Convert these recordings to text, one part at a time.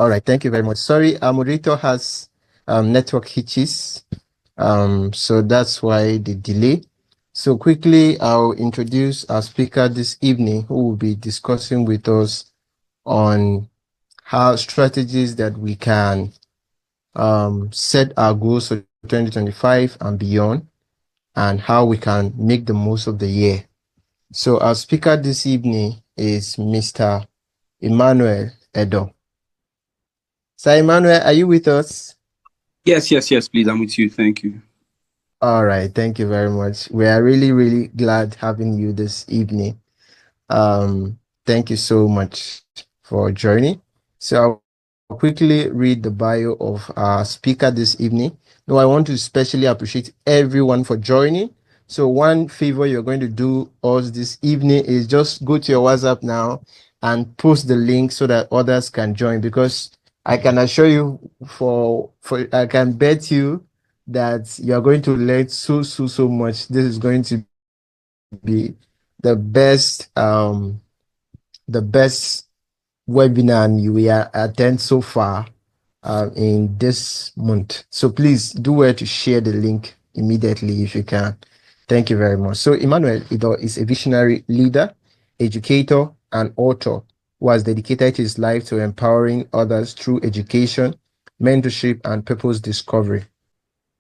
All right, thank you very much. Sorry, our moderator has network hitches, so that's why the delay. So quickly, I'll introduce our speaker this evening, who will be discussing with us on how strategies that we can set our goals for 2025 and beyond, and how we can make the most of the year. So our speaker this evening is Mr. Emmanuel Edo. Sir Emmanuel, are you with us? Yes, please. I'm with you. Thank you. All right, thank you very much. We are really, really glad having you this evening. Thank you so much for joining. So I'll quickly read the bio of our speaker this evening. No, I want to especially appreciate everyone for joining. So one favor you're going to do us this evening is just go to your WhatsApp now and post the link so that others can join, because I can assure you for I can bet you that you're going to learn so much. This is going to be the best webinar you will attend so far in this month. So please do well to share the link immediately if you can. Thank you very much. So Emmanuel Ido is a visionary leader, educator, and author who has dedicated his life to empowering others through education, mentorship, and purpose discovery.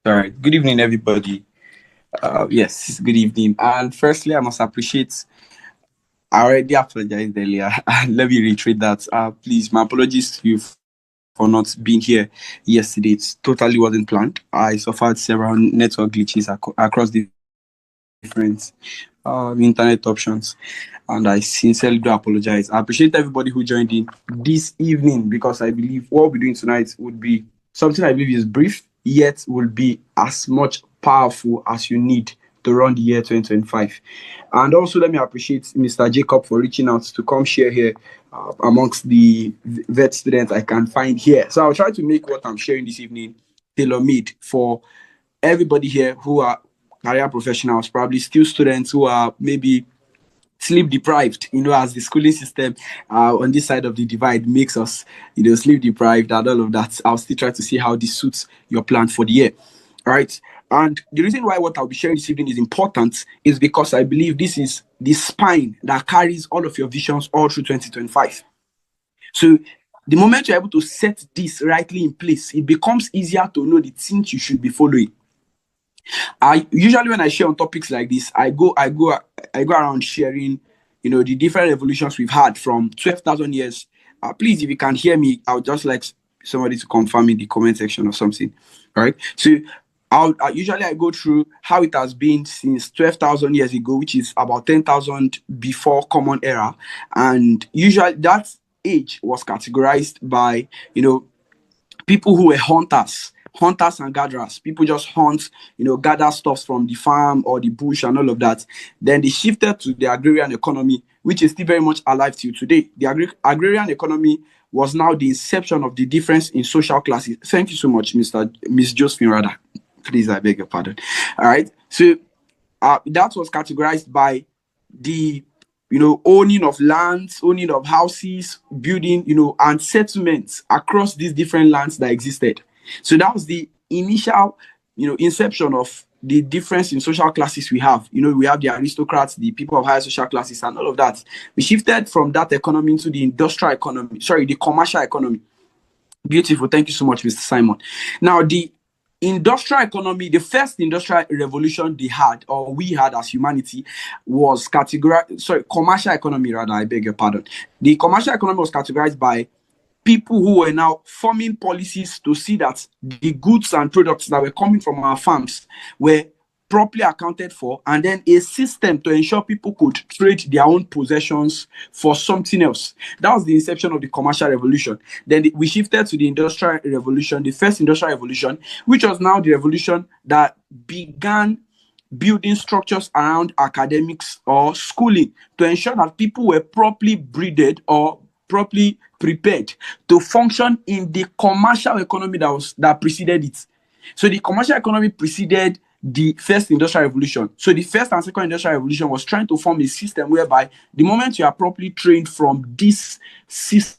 All right. Good evening, everybody. Yes, good evening. And firstly, I must appreciate. I already apologized earlier. Let me reiterate that. Please, my apologies to you for not being here yesterday. It totally wasn't planned. I suffered several network glitches across the different internet options, and I sincerely do apologize. I appreciate everybody who joined in this evening, because I believe what we're doing tonight would be something I believe is brief, yet will be as much powerful as you need to run the year 2025. And also, let me appreciate Mr. Jacob for reaching out to come share here amongst the vet students I can find here. So I'll try to make what I'm sharing this evening tailor-made for everybody here who are career professionals, probably still students who are maybe sleep deprived, as the schooling system on this side of the divide makes us, sleep deprived and all of that. I'll still try to see how this suits your plan for the year. All right. And the reason why what I'll be sharing this evening is important is because I believe this is the spine that carries all of your visions all through 2025. So the moment you're able to set this rightly in place, it becomes easier to know the things you should be following. I usually, when I share on topics like this, I go around sharing, the different revolutions we've had from 12,000 years. Please, if you can hear me, I would just like somebody to confirm in the comment section or something. All right. So usually I go through how it has been since 12,000 years ago, which is about 10,000 before Common Era, and usually that age was categorized by people who were hunters and gatherers. People just hunt, gather stuff from the farm or the bush and all of that. Then they shifted to the agrarian economy, which is still very much alive till today. The agrarian economy was now the inception of the difference in social classes. Thank you so much, Miss Josephine, rather. Please, I beg your pardon. All right. So that was categorized by the owning of lands, owning of houses, building, and settlements across these different lands that existed. So that was the initial, inception of the difference in social classes we have. We have the aristocrats, the people of higher social classes, and all of that. We shifted from that economy into the the commercial economy. Beautiful. Thank you so much, Mr. Simon. Now, the industrial economy, the first industrial revolution we had as humanity was commercial economy, rather, I beg your pardon. The commercial economy was categorized by people who were now forming policies to see that the goods and products that were coming from our farms were properly accounted for, and then a system to ensure people could trade their own possessions for something else. That was the inception of the commercial revolution. Then we shifted to the industrial revolution, the first industrial revolution, which was now the revolution that began building structures around academics or schooling to ensure that people were properly breeded or properly prepared to function in the commercial economy that preceded it. So the commercial economy preceded the first industrial revolution. So the first and second industrial revolution was trying to form a system whereby the moment you are properly trained from this system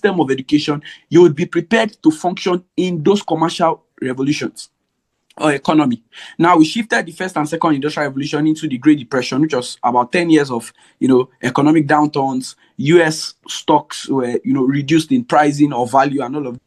system of education, you would be prepared to function in those commercial revolutions or economy. Now we shifted the first and second industrial revolution into the Great Depression, which was about 10 years of economic downturns. US stocks were reduced in pricing or value and all of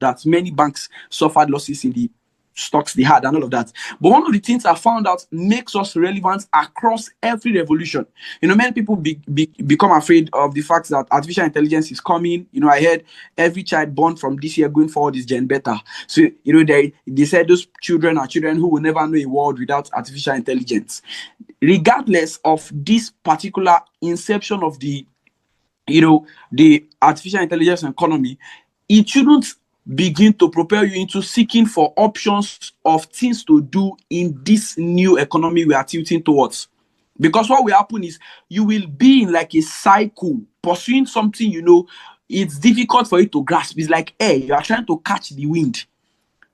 that. Many banks suffered losses in the stocks they had and all of that. But one of the things I found out makes us relevant across every revolution. Many people become afraid of the fact that artificial intelligence is coming. I heard every child born from this year going forward is gen beta. So they said those children are children who will never know a world without artificial intelligence. Regardless of this particular inception of the artificial intelligence economy, it shouldn't begin to propel you into seeking for options of things to do in this new economy we are tilting towards. Because what will happen is you will be in like a cycle, pursuing something it's difficult for you to grasp. It's like air, you are trying to catch the wind.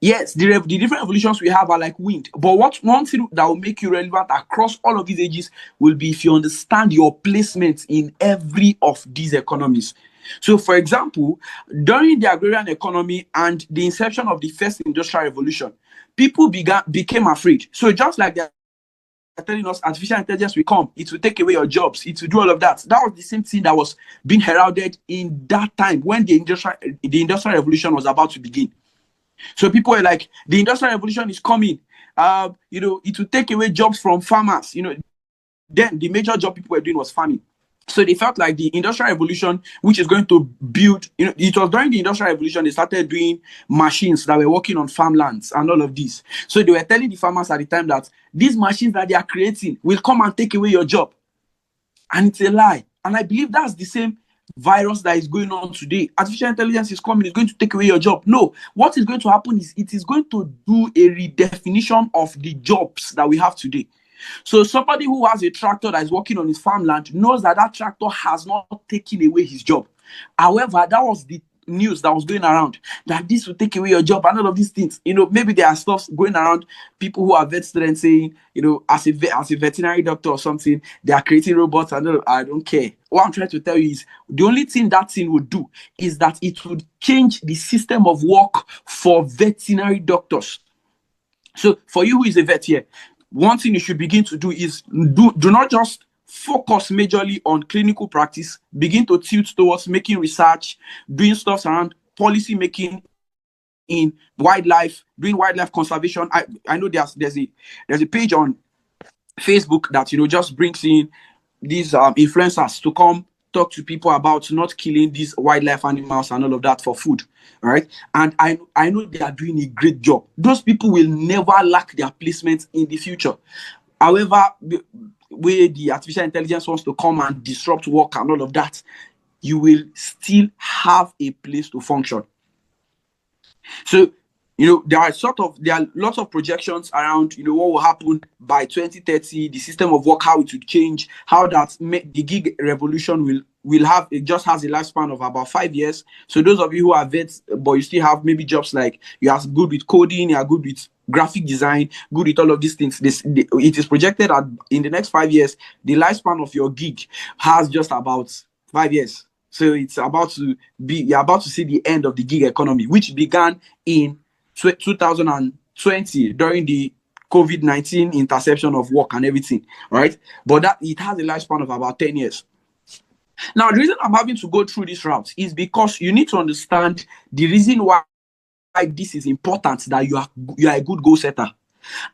Yes, the different evolutions we have are like wind. But one thing that will make you relevant across all of these ages will be if you understand your placement in every of these economies. So, for example, during the agrarian economy and the inception of the first industrial revolution, people became afraid. So, just like they're telling us artificial intelligence will come, it will take away your jobs, it will do all of that. That was the same thing that was being heralded in that time when the industrial revolution was about to begin. So people were like, the industrial revolution is coming. It will take away jobs from farmers. Then the major job people were doing was farming. So they felt like the industrial revolution, which is going to build, it was during the industrial revolution they started doing machines that were working on farmlands and all of this. So they were telling the farmers at the time that these machines that they are creating will come and take away your job. And it's a lie. And I believe that's the same virus that is going on today. Artificial intelligence is coming, it's going to take away your job. No, what is going to happen is it is going to do a redefinition of the jobs that we have today. So somebody who has a tractor that is working on his farmland knows that that tractor has not taken away his job. However, that was the news that was going around, that this will take away your job and all of these things. Maybe there are stuff going around, people who are vet students saying, as a veterinary doctor or something, they are creating robots. I don't care. What I'm trying to tell you is the only thing that thing would do is that it would change the system of work for veterinary doctors. So for you who is a vet here, one thing you should begin to do is do not just focus majorly on clinical practice. Begin to tilt towards making research, doing stuff around policy making in wildlife, doing wildlife conservation. I know there's a page on Facebook that just brings in these influencers to come talk to people about not killing these wildlife animals and all of that for food, right? And I know they are doing a great job. Those people will never lack their placement in the future. However, where the artificial intelligence wants to come and disrupt work and all of that, you will still have a place to function. So, there are lots of projections around, what will happen by 2030, the system of work, how it will change, how the gig revolution will have, it just has a lifespan of about 5 years. So those of you who are vets, but you still have maybe jobs like you are good with coding, you are good with graphic design, good with all of these things. It is projected that in the next 5 years, the lifespan of your gig has just about 5 years. So it's you're about to see the end of the gig economy, which began in 2020 during the COVID-19 interception of work and everything, right? But that it has a lifespan of about 10 years. Now, the reason I'm having to go through this route is because you need to understand the reason why this is important, that you are a good goal setter.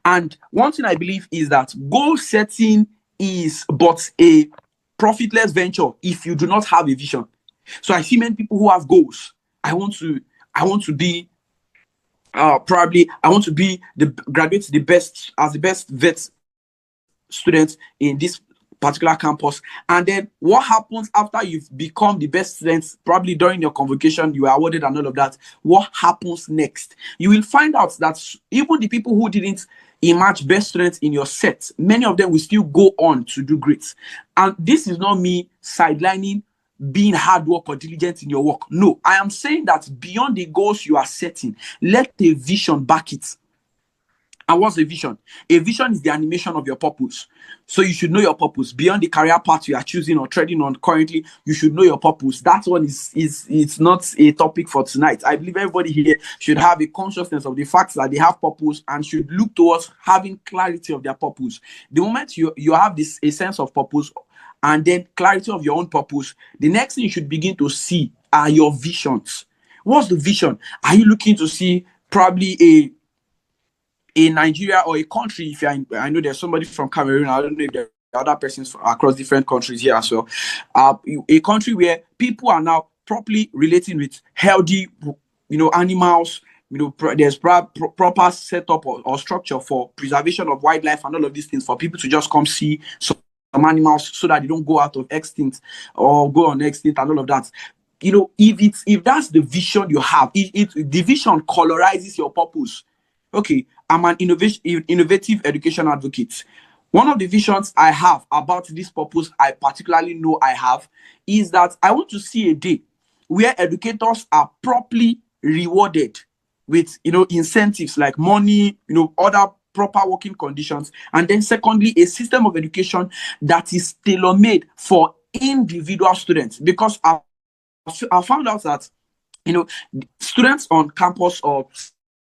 And one thing I believe is that goal setting is but a profitless venture if you do not have a vision. So I see many people who have goals. I want to be graduate the best vet student in this particular campus. And then what happens after you've become the best student? Probably during your convocation you are awarded and all of that. What happens next? You will find out that even the people who didn't emerge best students in your set, many of them will still go on to do great. And this is not me sidelining being hard work or diligent in your work. No, I am saying that beyond the goals you are setting, let the vision back it. And what's a vision? A vision is the animation of your purpose. So you should know your purpose. Beyond the career path you are choosing or treading on currently, you should know your purpose. That one is it's not a topic for tonight. I believe everybody here should have a consciousness of the fact that they have purpose and should look towards having clarity of their purpose. The moment you have this a sense of purpose and then clarity of your own purpose, the next thing you should begin to see are your visions. What's the vision? Are you looking to see probably a Nigeria or a country? If you're in, I know there's somebody from Cameroon. I don't know if there are other persons across different countries here as well. A country where people are now properly relating with healthy, animals. There's proper setup or structure for preservation of wildlife and all of these things for people to just come see some animals so that they don't go out of extinct or go on extinct and all of that. If that's the vision you have, the vision colorizes your purpose. Okay, I'm an innovative education advocate. One of the visions I have about this purpose, I particularly know I have, is that I want to see a day where educators are properly rewarded with incentives like money, other proper working conditions, and then secondly, a system of education that is tailor-made for individual students. Because I found out that students on campus or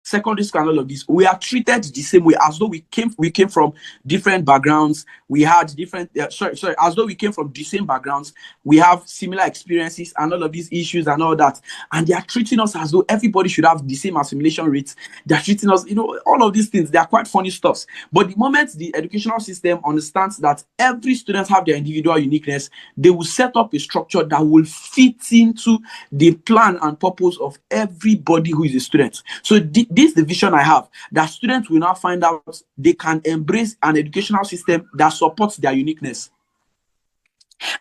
secondary school and all of this, we are treated the same way, as though we came from different backgrounds. We had different as though we came from the same backgrounds. We have similar experiences and all of these issues and all that, and they are treating us as though everybody should have the same assimilation rates. They are treating us, all of these things. They are quite funny stuffs. But the moment the educational system understands that every student have their individual uniqueness, they will set up a structure that will fit into the plan and purpose of everybody who is a student. So this is the vision I have, that students will now find out they can embrace an educational system that supports their uniqueness.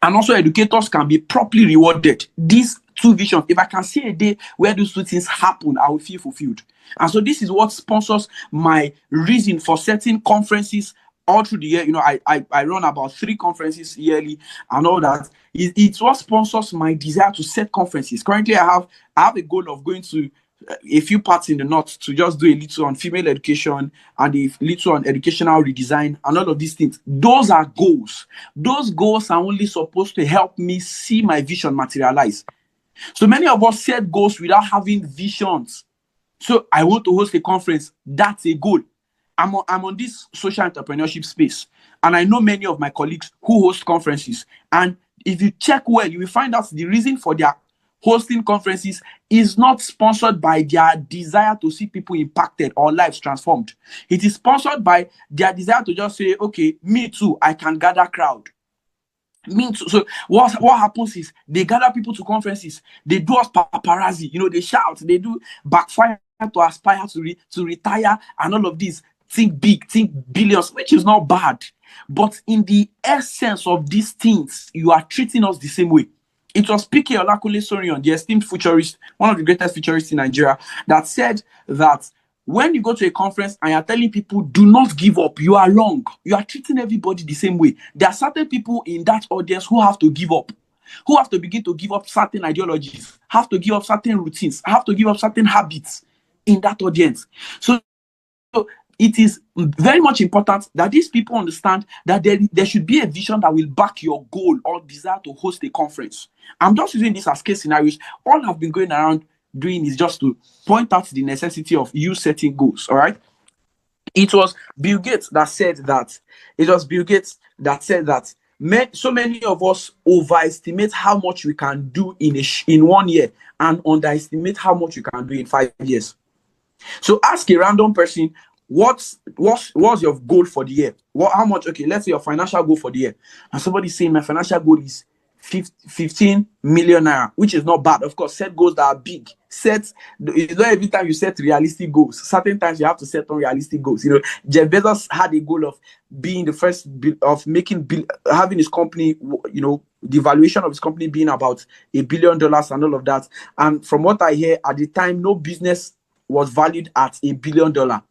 And also educators can be properly rewarded. These two visions, if I can see a day where those two things happen, I will feel fulfilled. And so this is what sponsors my reason for setting conferences all through the year. I run about 3 conferences yearly and all that. It's what sponsors my desire to set conferences. Currently, I have a goal of going to a few parts in the north to just do a little on female education and a little on educational redesign and all of these things. Those are goals. Those goals are only supposed to help me see my vision materialize. So many of us set goals without having visions. So I want to host a conference. That's a goal. I'm on this social entrepreneurship space, and I know many of my colleagues who host conferences. And if you check well, you will find out the reason for their hosting conferences is not sponsored by their desire to see people impacted or lives transformed. It is sponsored by their desire to just say, okay, me too, I can gather crowd. Me too. So what happens is they gather people to conferences, they do us paparazzi, they shout, they do backfire to aspire to retire and all of this. Think big, think billions, which is not bad. But in the essence of these things, you are treating us the same way. It was P.K. Olakule Sorion, the esteemed futurist, one of the greatest futurists in Nigeria, that said that when you go to a conference and you're telling people, do not give up, you are wrong. You are treating everybody the same way. There are certain people in that audience who have to give up, who have to begin to give up certain ideologies, have to give up certain routines, have to give up certain habits in that audience. So it is very much important that these people understand that there should be a vision that will back your goal or desire to host a conference. I'm just using this as case scenarios. All I've been going around doing is just to point out the necessity of you setting goals. All right. It was Bill Gates that said that. So many of us overestimate how much we can do in 1 year and underestimate how much we can do in 5 years. So ask a random person, what's your goal for the year? How much? Okay, let's say your financial goal for the year. And somebody saying my financial goal is 15 million naira, which is not bad. Of course, set goals that are big. It's not every time you set realistic goals. Certain times you have to set unrealistic goals. Jeff Bezos had a goal of being the first of having his company, the valuation of his company being about $1 billion and all of that. And from what I hear, at the time, no business was valued at $1 billion.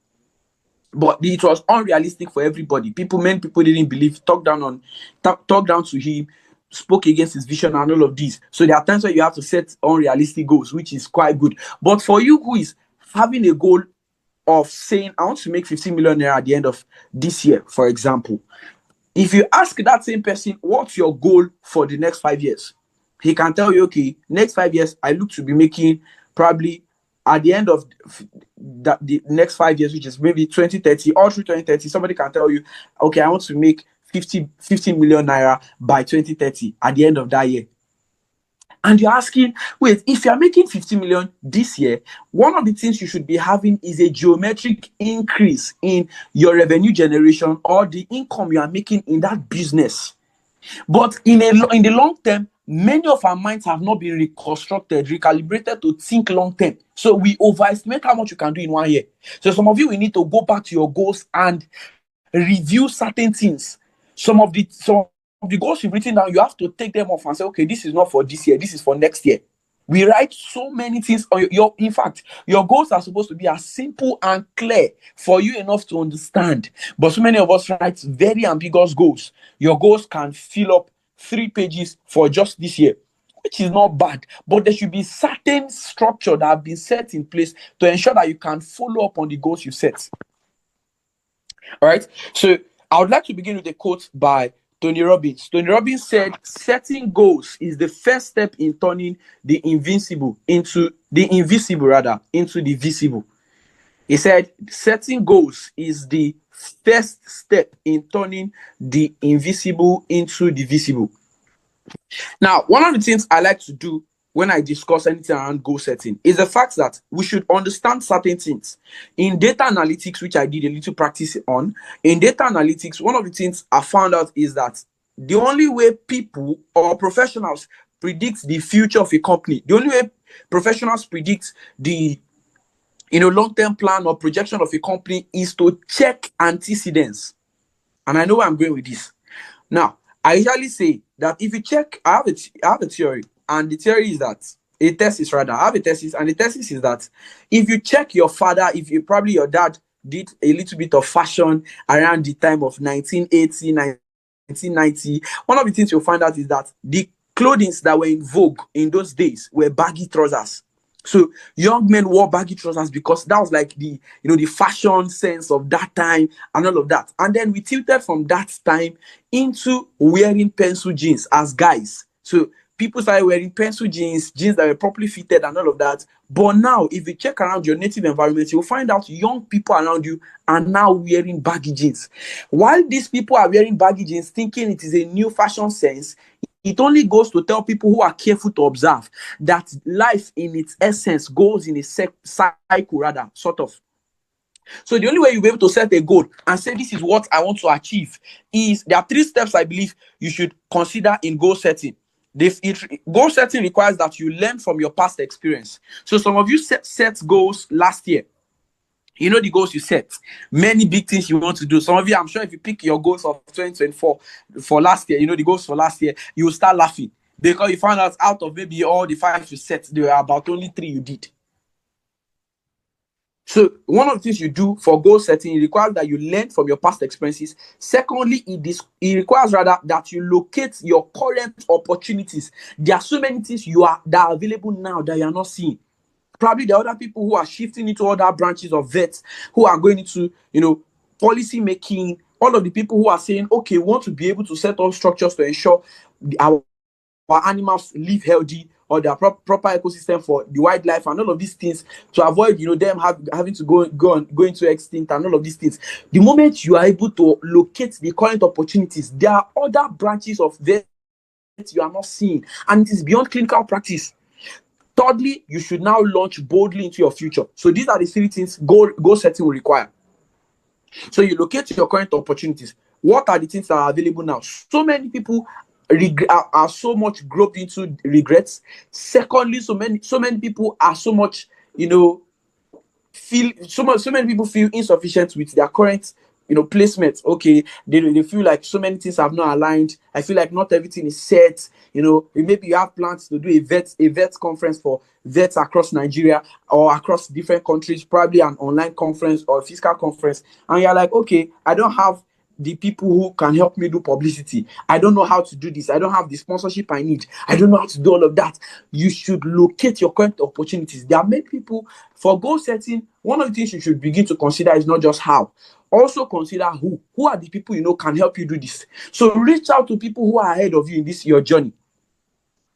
But it was unrealistic for everybody. Many people didn't believe, talk down to him, spoke against his vision and all of this. So there are times where you have to set unrealistic goals, which is quite good. But for you who is having a goal of saying, I want to make 15 million naira at the end of this year, for example, if you ask that same person, what's your goal for the next 5 years? He can tell you, okay, next 5 years, I look to be making probably at the end of the next 5 years, which is maybe 2030, or through 2030, somebody can tell you, okay, I want to make 15 million naira by 2030 at the end of that year. And you're asking, wait, if you're making 50 million this year, one of the things you should be having is a geometric increase in your revenue generation or the income you are making in that business. But in the long term, many of our minds have not been reconstructed, recalibrated to think long term. So we overestimate how much you can do in 1 year. So some of you will need to go back to your goals and review certain things. Some of the goals you've written down, you have to take them off and say, okay, this is not for this year, this is for next year. We write so many things on in fact, your goals are supposed to be as simple and clear for you enough to understand. But so many of us write very ambiguous goals. Your goals can fill up 3 pages for just this year, which is not bad. But there should be certain structure that have been set in place to ensure that you can follow up on the goals you set. All right. So I would like to begin with a quote by Tony Robbins. Tony Robbins said, setting goals is the first step in turning the invisible into the visible. He said, setting goals is the first step in turning the invisible into the visible. Now, one of the things I like to do when I discuss anything around goal setting is the fact that we should understand certain things. In data analytics, which I did a little practice on, in data analytics, one of the things I found out is that the only way people or professionals predict the future of a company, the only way professionals predict the long-term plan or projection of a company is to check antecedents. And I know where I'm going with this. Now, I usually say that if you check, I have a theory, and the theory is that I have a thesis, and the thesis is that if you check your father, if you probably your dad did a little bit of fashion around the time of 1980, 1990, one of the things you'll find out is that the clothing that were in vogue in those days were baggy trousers. So young men wore baggy trousers because that was like the fashion sense of that time and all of that. And then we tilted from that time into wearing pencil jeans as guys. So people started wearing pencil jeans that were properly fitted and all of that. But now, if you check around your native environment, you'll find out young people around you are now wearing baggy jeans. While these people are wearing baggy jeans, thinking it is a new fashion sense, it only goes to tell people who are careful to observe that life in its essence goes in a cycle, rather, sort of. So the only way you'll be able to set a goal and say, this is what I want to achieve, is there are 3 steps I believe you should consider in goal setting. Goal setting requires that you learn from your past experience. So some of you set goals last year. You know the goals you set, many big things you want to do. Some of you, I'm sure if you pick your goals of 2024 for last year, the goals for last year, you will start laughing because you found out of maybe all the 5 you set, there were about only 3 you did. So one of the things you do for goal setting, it requires that you learn from your past experiences. Secondly, it requires rather that you locate your current opportunities. There are so many things that are available now that you are not seeing. Probably there are other people who are shifting into other branches of vets, who are going into, policy making. All of the people who are saying, okay, we want to be able to set up structures to ensure our animals live healthy, or their proper ecosystem for the wildlife and all of these things, to avoid them having to go into extinct and all of these things. The moment you are able to locate the current opportunities, there are other branches of vet you are not seeing, and it is beyond clinical practice. Thirdly, you should now launch boldly into your future. So these are the 3 things goal setting will require. So you locate your current opportunities. What are the things that are available now? So many people are so much groped into regrets. Secondly, so many people are so much, so many people feel insufficient with their current placement. Okay, they feel like so many things have not aligned. I feel like not everything is set. Maybe you have plans to do a vet conference for vets across Nigeria or across different countries, probably an online conference or a physical conference, and you're like, okay, I don't have the people who can help me do publicity. I don't know how to do this. I don't have the sponsorship I need. I don't know how to do all of that. You should locate your current opportunities. There are many people for goal setting. One of the things you should begin to consider is not just how. Also consider who. Who are the people you know can help you do this? So reach out to people who are ahead of you in this your journey.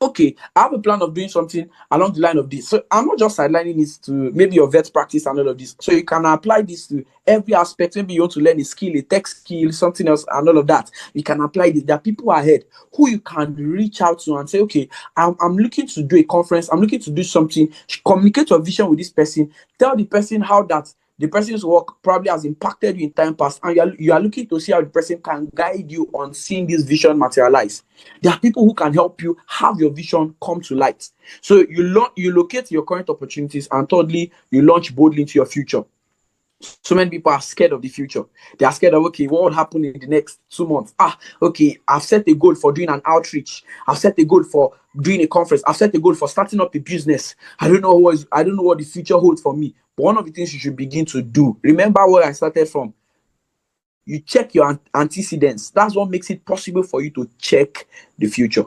Okay, I have a plan of doing something along the line of this. So I'm not just sidelining this to maybe your vet practice and all of this. So you can apply this to every aspect. Maybe you want to learn a skill, a tech skill, something else, and all of that. You can apply this. There are people ahead who you can reach out to and say, okay, I'm looking to do a conference. I'm looking to do something. Communicate your vision with this person. Tell the person how that the person's work probably has impacted you in time past, and you are looking to see how the person can guide you on seeing this vision materialize. There are people who can help you have your vision come to light. So you locate your current opportunities, and thirdly, you launch boldly into your future. So many people are scared of the future. They are scared of, okay, what will happen in the next 2 months? Okay, I've set a goal for doing an outreach. I've set a goal for doing a conference. I've set a goal for starting up a business. I don't know what the future holds for me. But one of the things you should begin to do, remember where I started from. You check your antecedents. That's what makes it possible for you to check the future.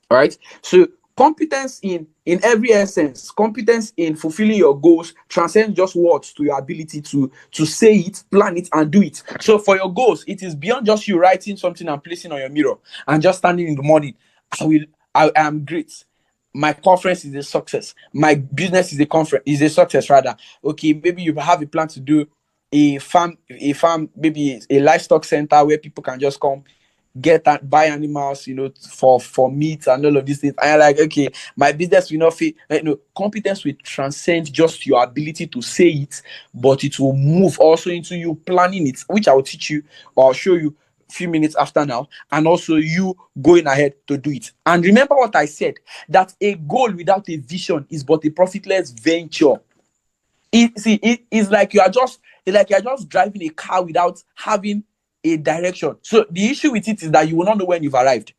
All right. So competence in every essence, competence in fulfilling your goals transcends just words to your ability to say it, plan it, and do it. So for your goals, it is beyond just you writing something and placing on your mirror and just standing in the morning. I am great. My conference is a success. My business is a success rather. Okay, maybe you have a plan to do a farm, maybe a livestock center where people can just come get and buy animals, for meat and all of these things. And you're like, okay, my business will not fit. Competence will transcend just your ability to say it, but it will move also into you planning it, which I will teach you or show you a few minutes after now, and also you going ahead to do it. And remember what I said, that a goal without a vision is but a profitless venture. It's like you're just driving a car without having a direction. So the issue with it is that you will not know when you've arrived.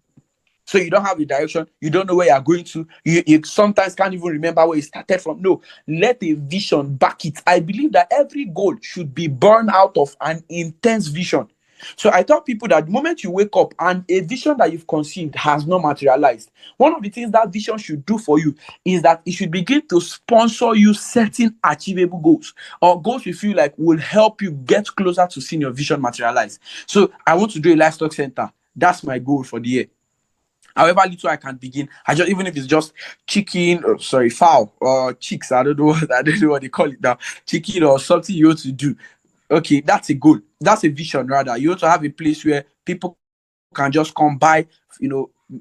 So you don't have a direction, you don't know where you're going to, you sometimes can't even remember where you started from. No, let a vision back it. I believe that every goal should be born out of an intense vision. So I tell people that the moment you wake up and a vision that you've conceived has not materialized, one of the things that vision should do for you is that it should begin to sponsor you certain achievable goals, or goals you feel like will help you get closer to seeing your vision materialize. So I want to do a livestock center. That's my goal for the year. However little I can begin, even if it's just chicken, or sorry, fowl or chicks. I don't know what they call it now. Chicken or something you want to do. Okay, that's a goal. That's a vision rather. You want to have a place where people can just come buy,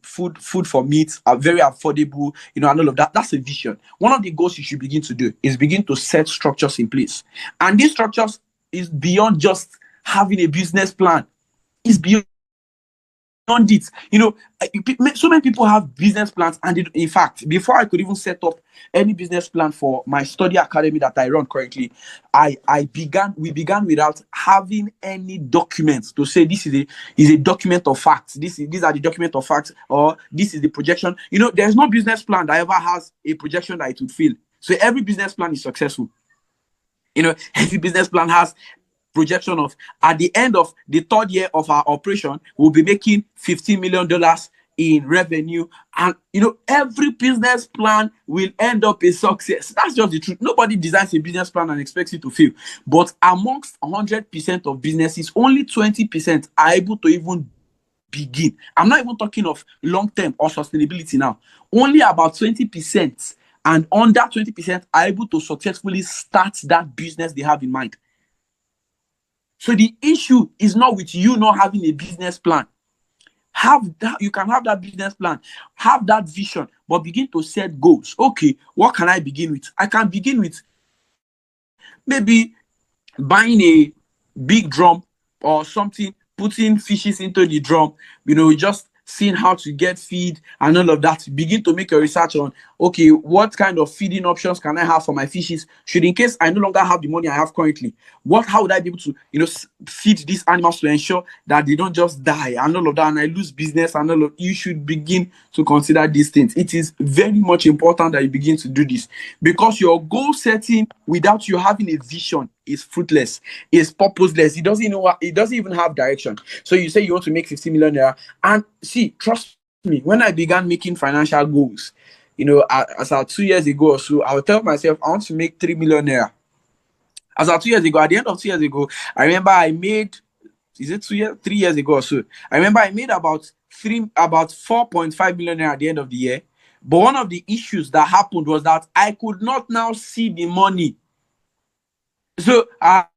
food for meat are very affordable, and all of that. That's a vision. One of the goals you should begin to do is begin to set structures in place. And these structures is beyond just having a business plan. It's beyond it. So many people have business plans, and in fact, before I could even set up any business plan for my study academy that I run currently, we began without having any documents to say this is a document of facts. These are the document of facts, or this is the projection. There's no business plan that ever has a projection that it would fail. So every business plan is successful. Every business plan has projection of, at the end of the third year of our operation, we'll be making $15 million in revenue. And every business plan will end up a success. That's just the truth. Nobody designs a business plan and expects it to fail. But amongst 100% of businesses, only 20% are able to even begin. I'm not even talking of long-term or sustainability now. Only about 20% and under 20% are able to successfully start that business they have in mind. So the issue is not with you not having a business plan. You can have that business plan, have that vision, but begin to set goals. Okay, what can I begin with? I can begin with maybe buying a big drum or something, putting fishes into the drum, just seeing how to get feed and all of that. Begin to make your research on, okay, what kind of feeding options can I have for my fishes? Should, in case I no longer have the money I have currently, how would I be able to, feed these animals to ensure that they don't just die and all of that, and I lose business and all of. You should begin to consider these things. It is very much important that you begin to do this, because your goal setting without you having a vision is fruitless, is purposeless. It doesn't even have direction. So you say you want to make 50 million naira. And see, trust me, when I began making financial goals, as at 2 years ago or so, I would tell myself I want to make 3 million naira. As at 2 years ago, at the end of 2 years ago, I remember I made, is it 2 years, 3 years ago or so? I remember I made about 4.5 million naira at the end of the year. But one of the issues that happened was that I could not now see the money. So I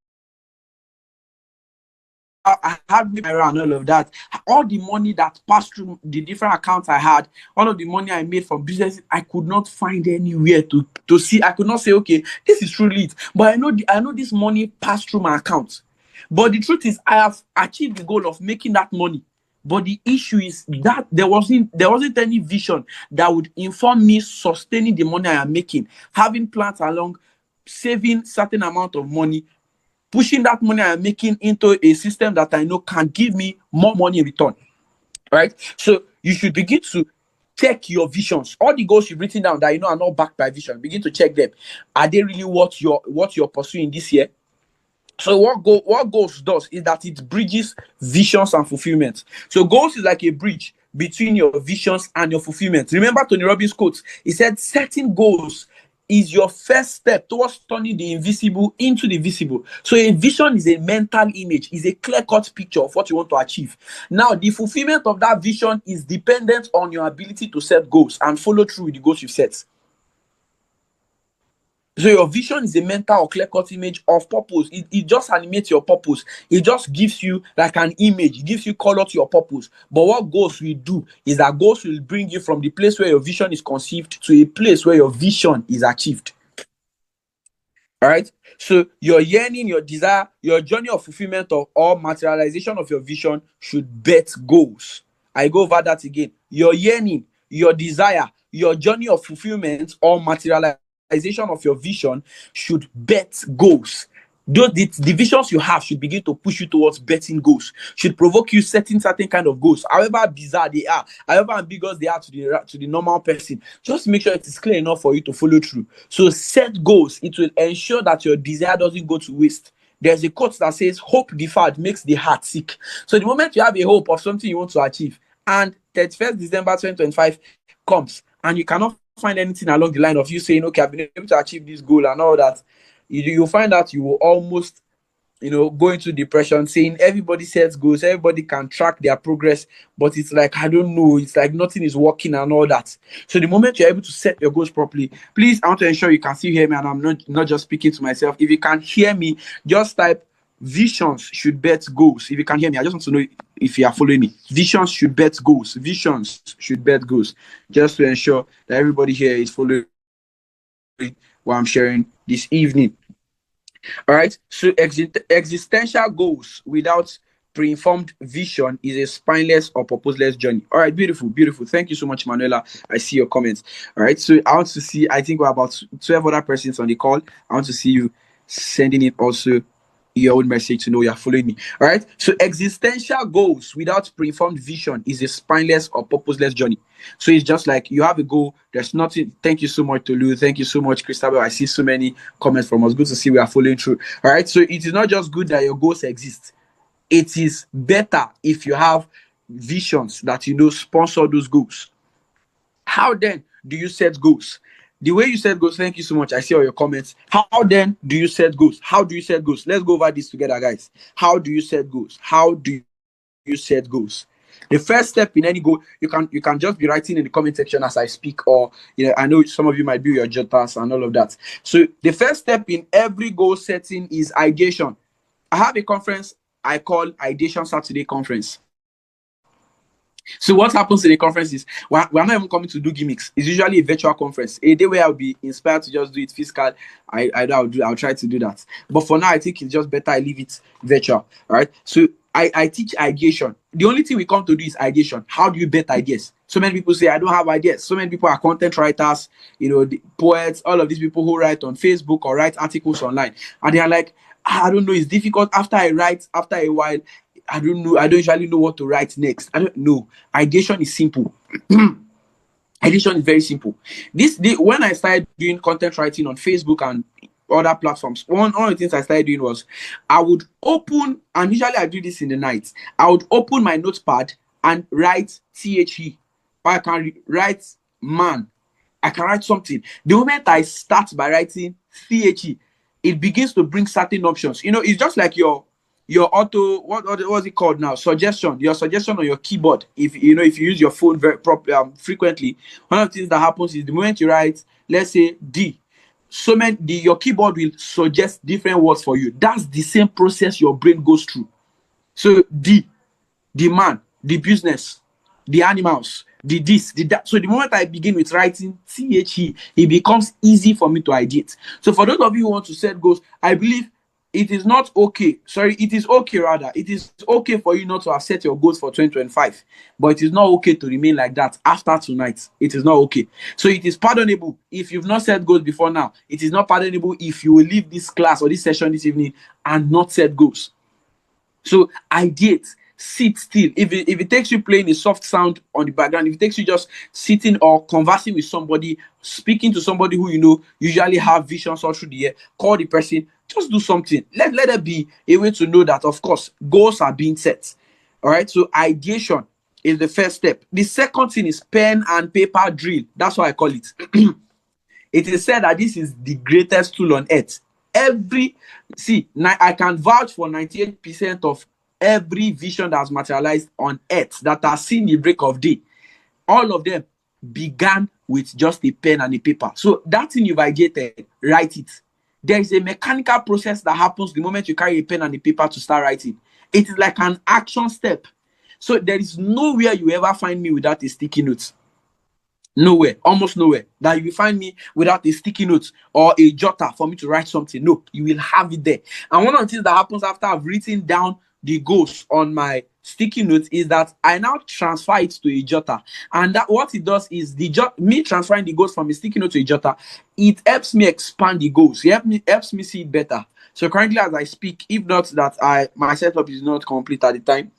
had my around all of that. All the money that passed through the different accounts I had, all of the money I made from business, I could not find anywhere to see. I could not say, okay, this is truly it. But I know this money passed through my account. But the truth is, I have achieved the goal of making that money. But the issue is that there wasn't any vision that would inform me sustaining the money I am making, having plans along, saving certain amount of money, pushing that money I'm making into a system that I know can give me more money in return. Right? So you should begin to check your visions. All the goals you've written down that are not backed by vision, begin to check them. Are they really what you're pursuing this year? So what goals does is that it bridges visions and fulfillment. So goals is like a bridge between your visions and your fulfillment. Remember Tony Robbins' quote? He said, setting goals is your first step towards turning the invisible into the visible. So a vision is a mental image, is a clear-cut picture of what you want to achieve. Now, the fulfillment of that vision is dependent on your ability to set goals and follow through with the goals you've set. So your vision is a mental or clear-cut image of purpose. It just animates your purpose. It just gives you like an image. It gives you color to your purpose. But what goals will do is that goals will bring you from the place where your vision is conceived to a place where your vision is achieved. All right. So your yearning, your desire, your journey of fulfillment of or materialization of your vision should bet goals. I go over that again. Your yearning, your desire, your journey of fulfillment or materialization of your vision should bet goals. The visions you have should begin to push you towards betting goals, should provoke you setting certain kind of goals, however bizarre they are, however ambiguous they are to the normal person. Just make sure it is clear enough for you to follow through. So set goals. It will ensure that your desire doesn't go to waste. There's a quote that says, hope deferred makes the heart sick. So the moment you have a hope of something you want to achieve, and 31st December 2025 comes, and you cannot find anything along the line of you saying, okay, I've been able to achieve this goal and all that, you'll find that you will almost go into depression, saying everybody sets goals, everybody can track their progress, but it's like, I don't know, it's like nothing is working and all that. So the moment you're able to set your goals properly, please, I want to ensure you can still hear me, and I'm not just speaking to myself. If you can hear me, just type visions should bet goals. If you can hear me, I just want to know if you are following me. Visions should bet goals. Visions should bet goals. Just to ensure that everybody here is following what I'm sharing this evening. All right. So existential goals without pre-informed vision is a spineless or purposeless journey. All right, beautiful, beautiful. Thank you so much, Manuela. I see your comments. All right. So I want to see, I think we're about 12 other persons on the call. I want to see you sending it also your own message to know you're following me. All right. So existential goals without pre-informed vision is a spineless or purposeless journey. So it's just like you have a goal. There's nothing. Thank you so much, Tolu. Thank you so much, Christabel. I see so many comments from us. Good to see we are following through. All right. So it is not just good that your goals exist. It is better if you have visions that sponsor those goals. How then do you set goals? The way you set goals, thank you so much. I see all your comments. How then do you set goals? How do you set goals? Let's go over this together, guys. How do you set goals? How do you set goals? The first step in any goal, you can just be writing in the comment section as I speak, or I know some of you might be your jotters and all of that. So the first step in every goal setting is ideation. I have a conference I call Ideation Saturday Conference. So what happens in the conference is we're not even coming to do gimmicks. It's usually a virtual conference, a day where I'll be inspired to just do it physical. I'll try to do that, but for now I think it's just better I leave it virtual. All right. So I teach ideation. The only thing we come to do is ideation. How do you bet ideas? So many people say I don't have ideas. So many people are content writers, the poets, all of these people who write on Facebook or write articles online, and they are like, I don't know, it's difficult. After I write, after a while, I don't know. I don't usually know what to write next. I don't know. Ideation is simple. Ideation is very simple. When I started doing content writing on Facebook and other platforms. One of the things I started doing was I would open, and usually I do this in the night. I would open my notepad and write THE. Or I can write man. I can write something. The moment I start by writing THE, it begins to bring certain options. It's just like your auto, what's it called now, suggestion, your suggestion on your keyboard. If you use your phone very frequently, one of the things that happens is the moment you write, let's say D, your keyboard will suggest different words for you. That's the same process your brain goes through. So D, the man, the business, the animals, the this, the that. So the moment I begin with writing THE, it becomes easy for me to ideate. So for those of you who want to set goals, I believe it is not okay. Sorry, it is okay rather. It is okay for you not to have set your goals for 2025, but it is not okay to remain like that after tonight. It is not okay. So it is pardonable if you've not set goals before now. It is not pardonable if you will leave this class or this session this evening and not set goals. So ideate, sit still. If it takes you playing a soft sound on the background, if it takes you just sitting or conversing with somebody, speaking to somebody who usually have visions all through the year, call the person, just do something. Let it be a way to know that, of course, goals are being set. All right. So ideation is the first step. The second thing is pen and paper drill. That's what I call it. It is said that this is the greatest tool on earth. I can vouch for 98% of every vision that's materialized on earth that has seen the break of day. All of them began with just a pen and a paper. So that thing you've ideated, write it. There is a mechanical process that happens the moment you carry a pen and a paper to start writing. It is like an action step. So there is nowhere you ever find me without a sticky note. Nowhere, almost nowhere, that you will find me without a sticky note or a jotter for me to write something. No, you will have it there. And one of the things that happens after I've written down the goals on my sticky note is that I now transfer it to a jotter. And that what it does is me transferring the goals from a sticky note to a jotter, it helps me expand the goals. It helps me see it better. So currently as I speak, if not that my setup is not complete at the time,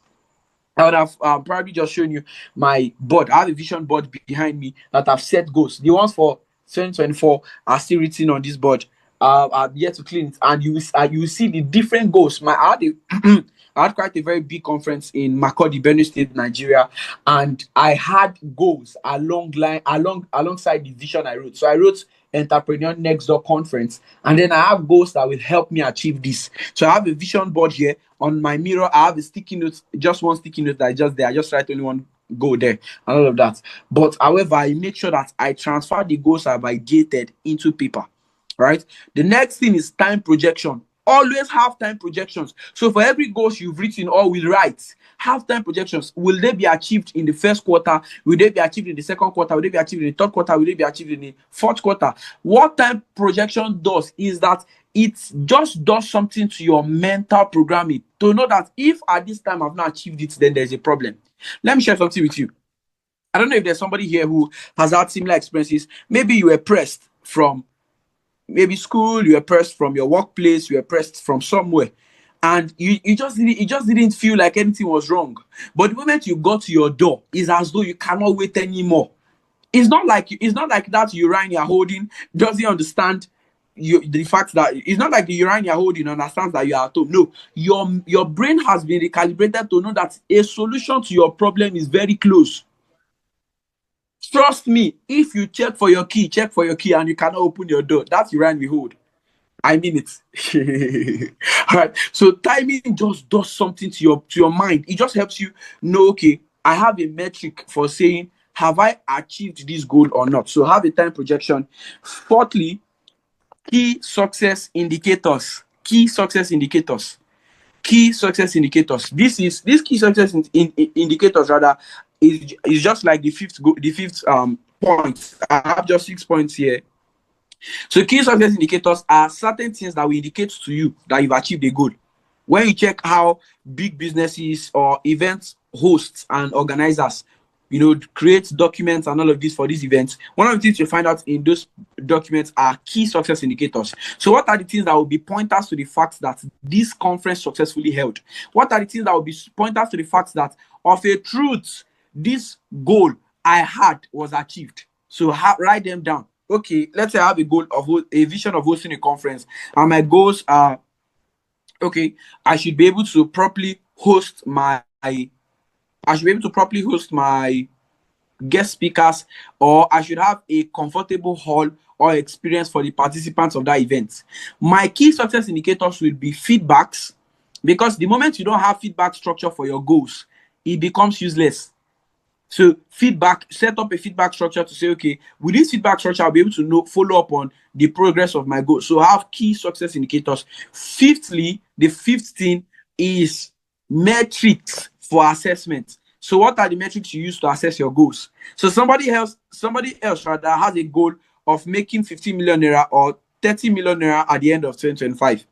I would have probably just shown you my board. I have a vision board behind me that I've set goals. The ones for 2024 are still written on this board. I've yet to clean it, and you will see the different goals. I had quite a very big conference in Makurdi, Benue State, Nigeria, and I had goals alongside the vision I wrote. So I wrote Entrepreneur Next Door Conference, and then I have goals that will help me achieve this. So I have a vision board here on my mirror. I have a sticky note, just one sticky note that is just there. I just write only one goal there and all of that. But however, I make sure that I transfer the goals I've ideated into paper. Right. The next thing is time projection. Always have time projections. So for every goal you've written or will write, have time projections. Will they be achieved in the first quarter? Will they be achieved in the second quarter? Will they be achieved in the third quarter? Will they be achieved in the fourth quarter? What time projection does is that it just does something to your mental programming to know that if at this time I've not achieved it, then there's a problem. Let me share something with you. I don't know if there's somebody here who has had similar experiences. Maybe you were pressed from maybe school, you were pressed from your workplace, you were pressed from somewhere, and you just didn't feel like anything was wrong. But the moment you got to your door, it's as though you cannot wait anymore. It's not like that urine you're holding doesn't understand the fact that it's not like the urine you're holding understands that you are at home. No, your brain has been recalibrated to know that a solution to your problem is very close. Trust me, if you check for your key, and you cannot open your door, that's urine we hold. I mean it. All right. So timing just does something to your mind. It just helps you know, okay, I have a metric for saying, have I achieved this goal or not? So have a time projection. Fourthly, key success indicators. Key success indicators. Key success indicators. This key success indicators rather is just like the fifth point. I have just 6 points here. So key success indicators are certain things that will indicate to you that you've achieved a goal. When you check how big businesses or event hosts and organizers, create documents and all of this for these events, one of the things you find out in those documents are key success indicators. So what are the things that will be pointers to the fact that this conference successfully held? What are the things that will be pointers to the fact that of a truth, this goal I had was achieved? So write them down. okay, let's say I have a goal of a vision of hosting a conference, and my goals are, okay, I should be able to properly host my I should be able to properly host my guest speakers, or I should have a comfortable hall or experience for the participants of that event. My key success indicators will be feedbacks, because the moment you don't have feedback structure for your goals, it becomes useless. So feedback, set up a feedback structure to say, okay, with this feedback structure, I'll be able to know, follow up on the progress of my goal. So have key success indicators. Fifthly, the fifth thing is metrics for assessment. So what are the metrics you use to assess your goals? So somebody else rather has a goal of making 15 million naira or 30 million naira at the end of 2025.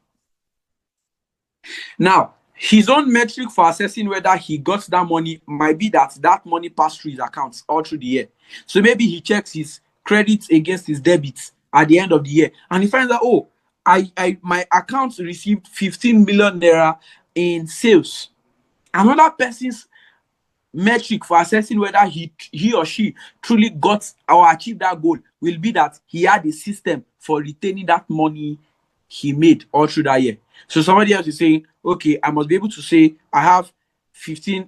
Now, his own metric for assessing whether he got that money might be that that money passed through his accounts all through the year. So maybe he checks his credits against his debits at the end of the year, and he finds that, oh, I my account received 15 million naira in sales. Another person's metric for assessing whether he or she truly got or achieved that goal will be that he had a system for retaining that money he made all through that year. So somebody else is saying, okay, I must be able to say I have 15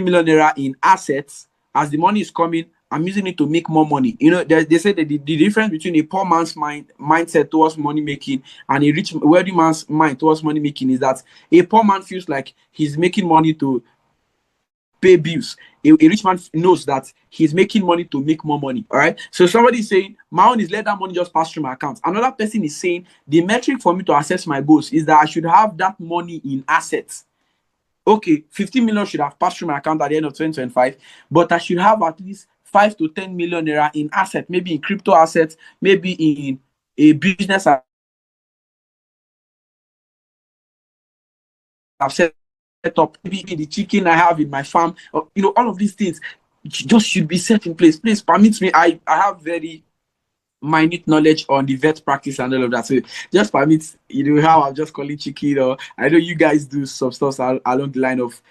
million naira in assets. As the money is coming, I'm using it to make more money. They say that the difference between a poor man's mindset towards money making and a rich wealthy man's mind towards money making is that a poor man feels like he's making money to pay bills. A rich man knows that he's making money to make more money. All right. So somebody is saying, my own is let that money just pass through my account. Another person is saying, the metric for me to assess my goals is that I should have that money in assets. Okay, 15 million should have passed through my account at the end of 2025, but I should have at least 5 to 10 million naira in assets, maybe in crypto assets, maybe in a business I've set up, maybe in the chicken I have in my farm, or maybe in the chicken I have in my farm, or all of these things just should be set in place. Please permit me. I have very minute knowledge on the vet practice and all of that. So just permit, how I'm just calling chicken, or I know you guys do some stuff along the line of,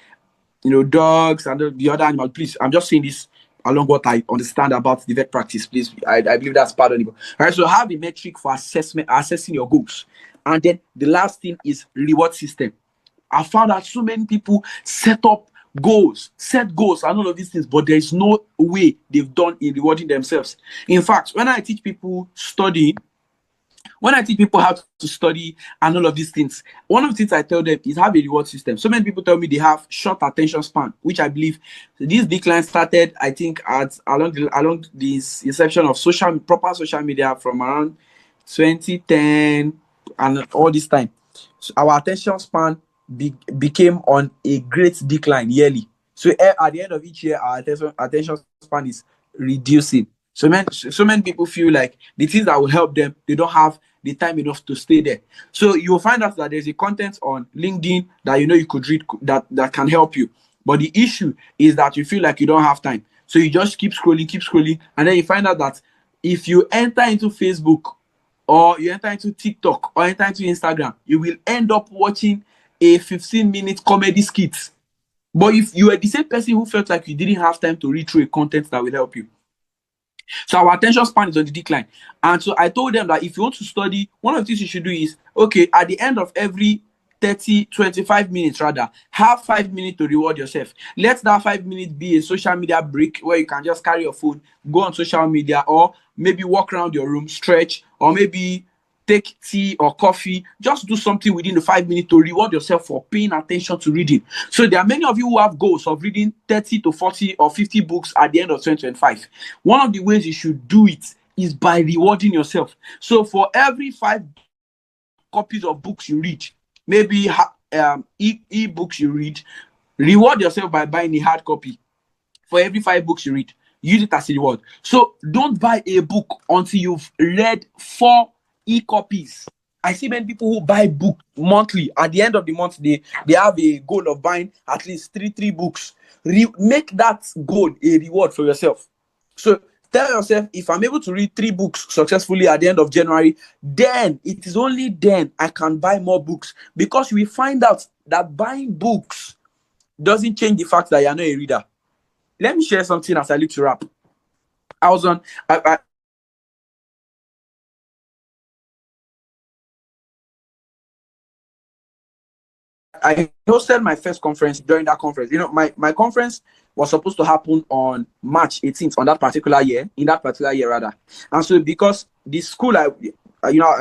dogs and the other animals. Please, I'm just saying this along what I understand about the vet practice. Please, I believe that's part of it. All right, so have a metric for assessing your goals. And then the last thing is reward system. I found that so many people set goals and all of these things, but there is no way they've done in rewarding themselves. In fact, when I teach people how to study and all of these things, one of the things I tell them is have a reward system. So many people tell me they have short attention span, which I believe this decline started, I think, at along this inception of proper social media from around 2010 and all this time. So our attention span became on a great decline yearly. So at the end of each year, our attention span is reducing. So many people feel like the things that will help them, they don't have the time enough to stay there. So you will find out that there's a content on LinkedIn that you could read that can help you. But the issue is that you feel like you don't have time. So you just keep scrolling, and then you find out that if you enter into Facebook, or you enter into TikTok, or enter into Instagram, you will end up watching a 15-minute comedy skit. But if you are the same person who felt like you didn't have time to read through a content that will help you, so our attention span is on the decline. And so I told them that if you want to study, one of the things you should do is, okay, at the end of every 25 minutes rather, have 5 minutes to reward yourself. Let that 5 minutes be a social media break where you can just carry your phone, go on social media, or maybe walk around your room, stretch, or maybe take tea or coffee. Just do something within the 5 minutes to reward yourself for paying attention to reading. So there are many of you who have goals of reading 30 to 40 or 50 books at the end of 2025. One of the ways you should do it is by rewarding yourself. So for every 5 copies of books you read, maybe e-books you read, reward yourself by buying a hard copy. For every 5 books you read, use it as a reward. So don't buy a book until you've read 4 e-copies. I see many people who buy books monthly. At the end of the month, they have a goal of buying at least three books. Make that goal a reward for yourself. So tell yourself, if I'm able to read 3 books successfully at the end of January, then it is only then I can buy more books. Because we find out that buying books doesn't change the fact that you're not a reader. Let me share something as I look to wrap. I was on I I hosted my first conference during that conference. My conference was supposed to happen on March 18th on that particular year, in that particular year rather. And so because the school I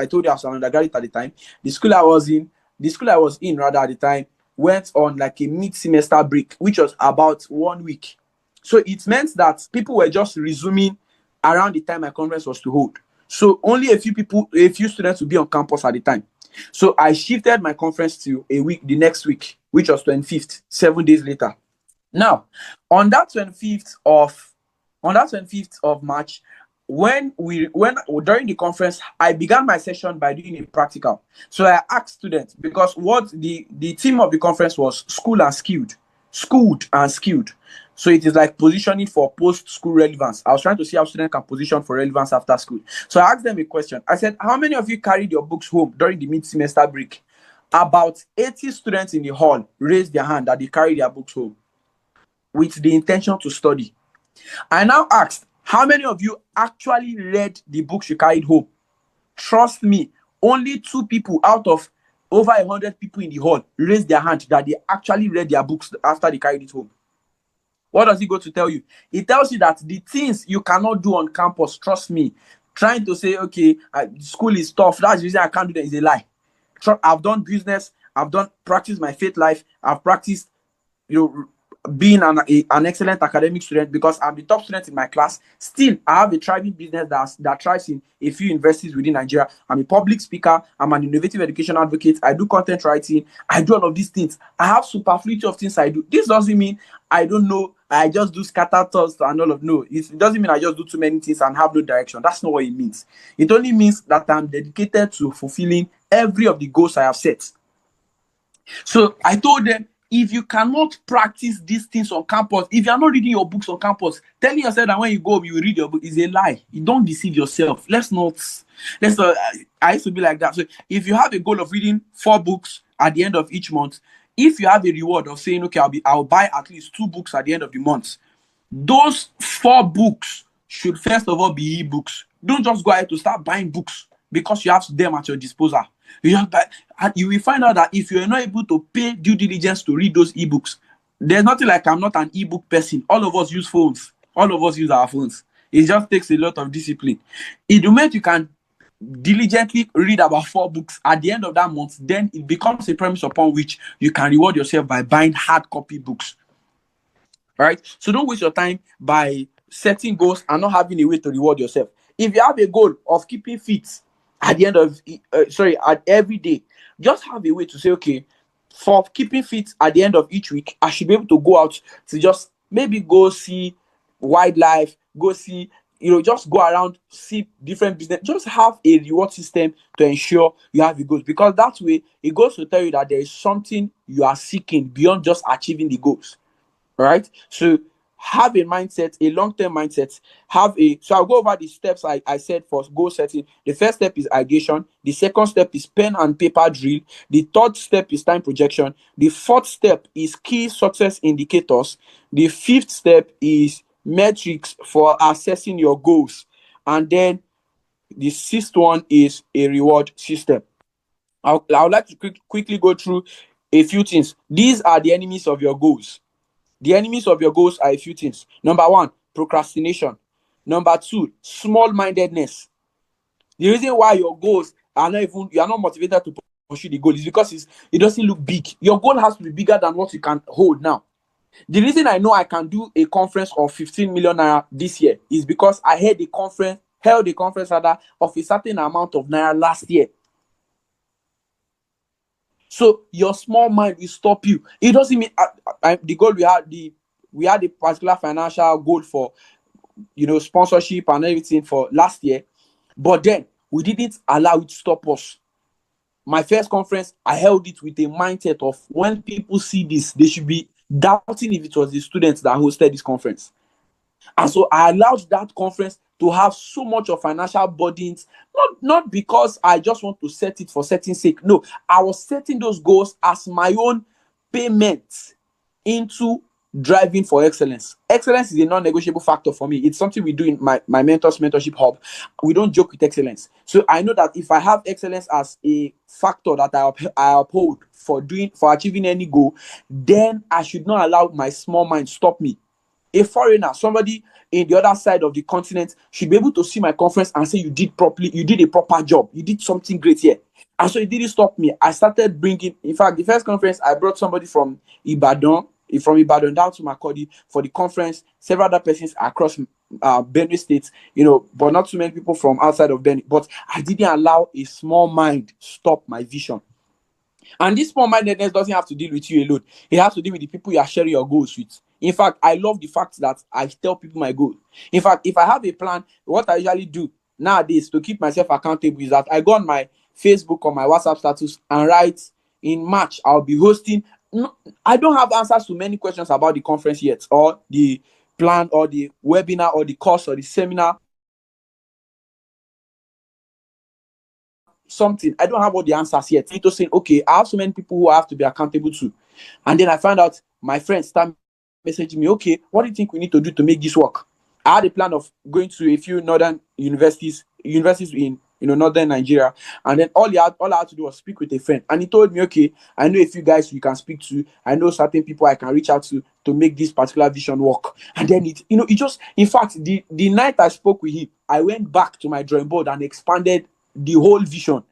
told you I was an undergraduate at the time, the school I was in rather at the time went on like a mid-semester break, which was about 1 week. So it meant that people were just resuming around the time my conference was to hold. So only a few students would be on campus at the time. So I shifted my conference to the next week, which was 25th, 7 days later. Now, on that 25th of March, when during the conference, I began my session by doing a practical. So I asked students, because what the theme of the conference was schooled and skilled. So it is like positioning for post-school relevance. I was trying to see how students can position for relevance after school. So I asked them a question. I said, how many of you carried your books home during the mid-semester break? About 80 students in the hall raised their hand that they carried their books home with the intention to study. I now asked, how many of you actually read the books you carried home? Trust me, only 2 people out of over 100 people in the hall raised their hand that they actually read their books after they carried it home. What does it go to tell you? It tells you that the things you cannot do on campus, trust me, trying to say, okay, school is tough, that's the reason I can't do that, is a lie. I've done business, I've practiced my faith life, I've practiced, being an excellent academic student because I'm the top student in my class. Still, I have a thriving business that thrives in a few universities within Nigeria. I'm a public speaker. I'm an innovative education advocate. I do content writing. I do all of these things. I have superfluity of things I do. This doesn't mean I don't know. I just do scatter thoughts and all of no. It doesn't mean I just do too many things and have no direction. That's not what it means. It only means that I'm dedicated to fulfilling every of the goals I have set. So I told them, if you cannot practice these things on campus, if you are not reading your books on campus, telling yourself that when you go, you will read your book is a lie. You don't deceive yourself. Let's not. I used to be like that. So if you have a goal of reading 4 books at the end of each month, if you have a reward of saying, okay, I'll buy at least 2 books at the end of the month, those 4 books should first of all be e-books. Don't just go ahead to start buying books because you have them at your disposal. You will find out that if you are not able to pay due diligence to read those ebooks, there's nothing like I'm not an ebook person. All of us use phones. All of us use our phones. It just takes a lot of discipline. In the moment you can diligently read about 4 books at the end of that month, then it becomes a premise upon which you can reward yourself by buying hard copy books. All right. So don't waste your time by setting goals and not having a way to reward yourself. If you have a goal of keeping fit at the end of at every day, just have a way to say, okay, for keeping fit at the end of each week, I should be able to go out to just maybe go see wildlife, go see, just go around, see different business. Just have a reward system to ensure you have the goals, because that way it goes to tell you that there is something you are seeking beyond just achieving the goals. Right? So have a mindset, a long-term mindset. So I'll go over the steps I said for goal setting. The first step is ideation. The second step is pen and paper drill. The third step is time projection. The fourth step is key success indicators. The fifth step is metrics for assessing your goals. And then the sixth one is a reward system. I would like to quickly go through a few things. These are the enemies of your goals. The enemies of your goals are a few things. Number 1, procrastination. Number 2, small-mindedness. The reason why your goals are you are not motivated to pursue the goal is because it doesn't look big. Your goal has to be bigger than what you can hold now. The reason I know I can do a conference of 15 million naira this year is because I held a conference of a certain amount of naira last year. So your small mind will stop you. It doesn't mean the goal we had a particular financial goal for sponsorship and everything for last year, but then we didn't allow it to stop us. My first conference, I held it with a mindset of when people see this, they should be doubting if it was the students that hosted this conference. And so I allowed that conference to have so much of financial burdens, not because I just want to set it for setting sake. No, I was setting those goals as my own payment into driving for excellence. Excellence is a non-negotiable factor for me. It's something we do in my mentor's mentorship hub. We don't joke with excellence. So I know that if I have excellence as a factor that I uphold for achieving any goal, then I should not allow my small mind stop me. A foreigner, somebody in the other side of the continent, should be able to see my conference and say, you did properly, you did a proper job, you did something great here. And so it didn't stop me. I started bringing, in fact, the first conference, I brought somebody from Ibadan down to Makodi for the conference, several other persons across Benue State, but not too many people from outside of Benue. But I didn't allow a small mind stop my vision. And this small mindedness doesn't have to deal with you alone. It has to deal with the people you are sharing your goals with. In fact, I love the fact that I tell people my goal. In fact, if I have a plan, what I usually do nowadays to keep myself accountable is that I go on my Facebook or my WhatsApp status and write, in March, I'll be hosting. No, I don't have answers to many questions about the conference yet, or the plan, or the webinar, or the course, or the seminar, something. I don't have all the answers yet. Into saying, okay, I have so many people who I have to be accountable to. And then I find out my friends start messaging me, okay, what do you think we need to do to make this work? I had a plan of going to a few northern universities in northern Nigeria, and then all I had to do was speak with a friend, and he told me, okay, I know a few guys you can speak to, I know certain people I can reach out to make this particular vision work. And then it just, in fact, the night I spoke with him, I went back to my drawing board and expanded the whole vision.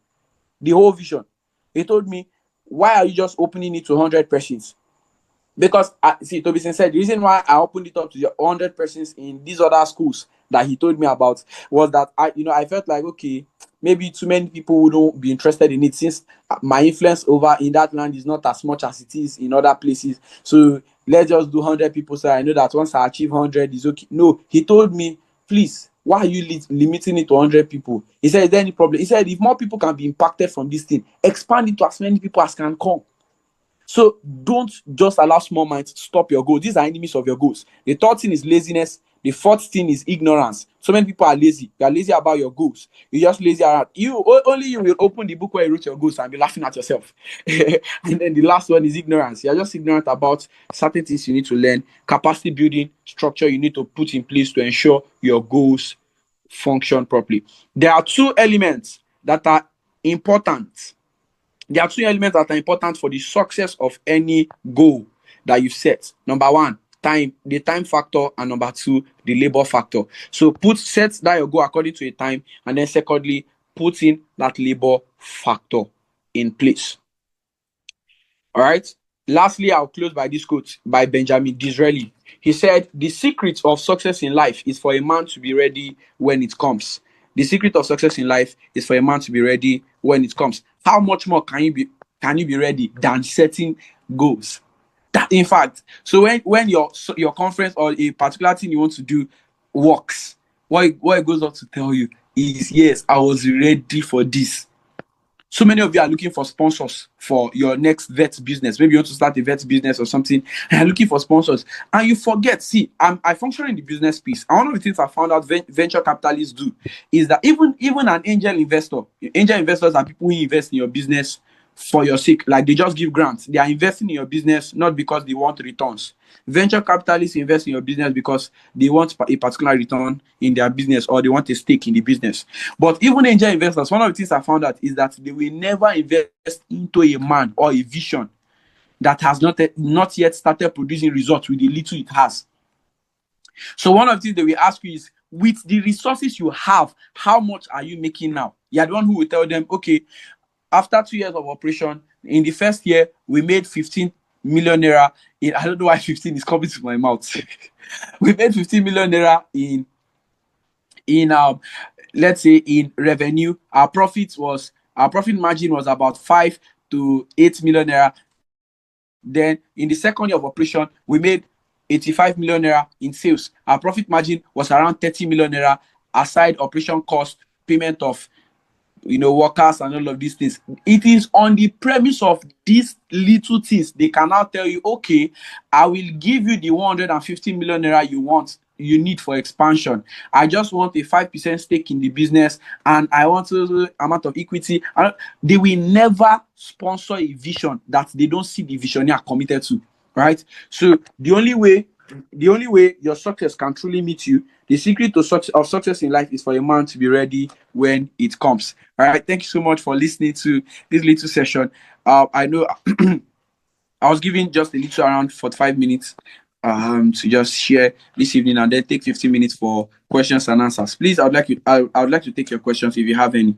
He told me, why are you just opening it to 100 persons? Because, to be sincere, the reason why I opened it up to the 100 persons in these other schools that he told me about was that I felt like, okay, maybe too many people wouldn't be interested in it, since my influence over in that land is not as much as it is in other places. So let's just do 100 people, so I know that once I achieve 100 is okay. No, he told me, please, why are you limiting it to 100 people? He said, is there any problem? He said, if more people can be impacted from this thing, expand it to as many people as can come. So don't just allow small minds stop your goals. These are enemies of your goals. The third thing is laziness. The fourth thing is ignorance. So many people are lazy. You are lazy about your goals. You're just lazy around. Only you will open the book where you wrote your goals and be laughing at yourself. And then the last one is ignorance. You're just ignorant about certain things you need to learn, capacity building, structure you need to put in place to ensure your goals function properly. There are two elements that are important. There are two elements that are important for the success of any goal that you set. Number one, time, the time factor, and number two, the labor factor. So set that your goal according to a time, and then secondly, put in that labor factor in place. All right. Lastly, I'll close by this quote by Benjamin Disraeli. He said, the secret of success in life is for a man to be ready when it comes. The secret of success in life is for a man to be ready when it comes. How much more can you be ready than setting goals? That, in fact, so when your conference or a particular thing you want to do works, what it goes on to tell you is, yes, I was ready for this. So many of you are looking for sponsors for your next vet business. Maybe you want to start a vet business or something, and you're looking for sponsors, and you forget. See, I function in the business space, and one of the things I found out venture capitalists do is that even an angel investors are people who invest in your business for your sake. Like, they just give grants. They are investing in your business not because they want returns. Venture capitalists invest in your business because they want a particular return in their business, or they want a stake in the business. But even angel investors, one of the things I found out is that they will never invest into a man or a vision that has not yet started producing results with the little it has. So one of the things they will ask you is, with the resources you have, how much are you making now? You're the one who will tell them, okay, after 2 years of operation, in the first year, we made 15 million naira. I don't know why 15 is coming to my mouth. We made 15 million naira in let's say in revenue. Our profit margin was about 5 to 8 million naira. Then in the second year of operation, we made 85 million naira in sales. Our profit margin was around 30 million naira, aside operation cost, payment of workers and all of these things. It is on the premise of these little things they can now tell you, okay, I will give you the 150 million naira you need for expansion. I just want a 5% stake in the business, and I want a amount of equity. They will never sponsor a vision that they don't see the visionary committed to. right? So the only way your success can truly meet you, the secret to success in life is for a man to be ready when it comes. All right, thank you so much for listening to this little session. I know I was giving just a little around 45 minutes to just share this evening, and then take 15 minutes for questions and answers. Please, I would like to take your questions if you have any.